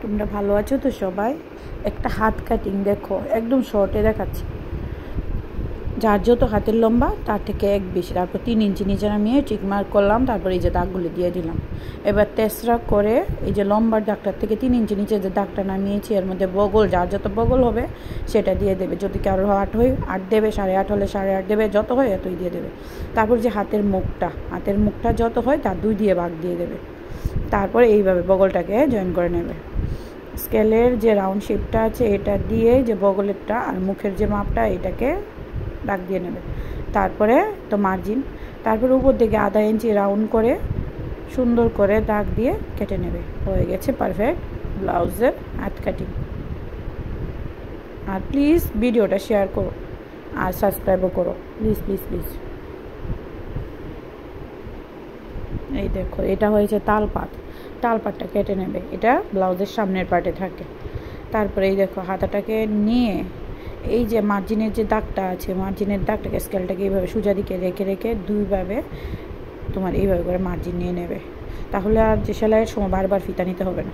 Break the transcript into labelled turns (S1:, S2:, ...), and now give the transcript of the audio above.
S1: তোমরা ভালো আছো তো সবাই? একটা হাত কাটিং দেখো, একদম শর্টে দেখাচ্ছি। যার যত হাতের লম্বা তার থেকে এক বেশি, তারপর 3 ইঞ্চি নিচে নামিয়ে টিক মার্ক করলাম, তারপর এই যে দাগগুলো দিয়ে দিলাম। এবার তেসরা করে এই যে লম্বার দাগটার থেকে 3 ইঞ্চি নিচে যে দাগটা নামিয়েছি এর মধ্যে বগল, যার যত বগল হবে সেটা দিয়ে দেবে। যদি কারো 8 হয় 8 দেবে, 8.5 হলে 8.5 দেবে, যত হয় এতই দিয়ে দেবে। তারপর যে হাতের মুখটা যত হয় তার 2 দিয়ে ভাগ দিয়ে দেবে। তারপরে এইভাবে বগলটাকে জয়েন করে নেবে। স্কেলের যে রাউন্ড শেপটা আছে এটা দিয়ে যে বগলেরটা আর মুখের যে মাপটা এটাকে দাগ দিয়ে নেবে। তারপরে তো মার্জিন, তারপরে উপর দিকে আধা ইঞ্চি রাউন্ড করে সুন্দর করে দাগ দিয়ে কেটে নেবে। হয়ে গেছে পারফেক্ট ব্লাউজের হাত কাটিং। আর প্লিজ ভিডিওটা শেয়ার করো আর সাবস্ক্রাইবও করো, প্লিজ প্লিজ প্লিজ। এই দেখো, এটা হয়েছে তালপাটটা কেটে নেবে, এটা ব্লাউজের সামনের পার্টে থাকে। তারপরে এই দেখো, হাতাটাকে নিয়ে এই যে মার্জিনের যে দাগটা আছে, মার্জিনের দাগটাকে স্কেলটাকে এইভাবে সোজা দিকে রেখে রেখে দুইভাবে তোমার এইভাবে করে মার্জিন নিয়ে নেবে। তাহলে আর যে সেলাইয়ের সময় বারবার ফিতা নিতে হবে না।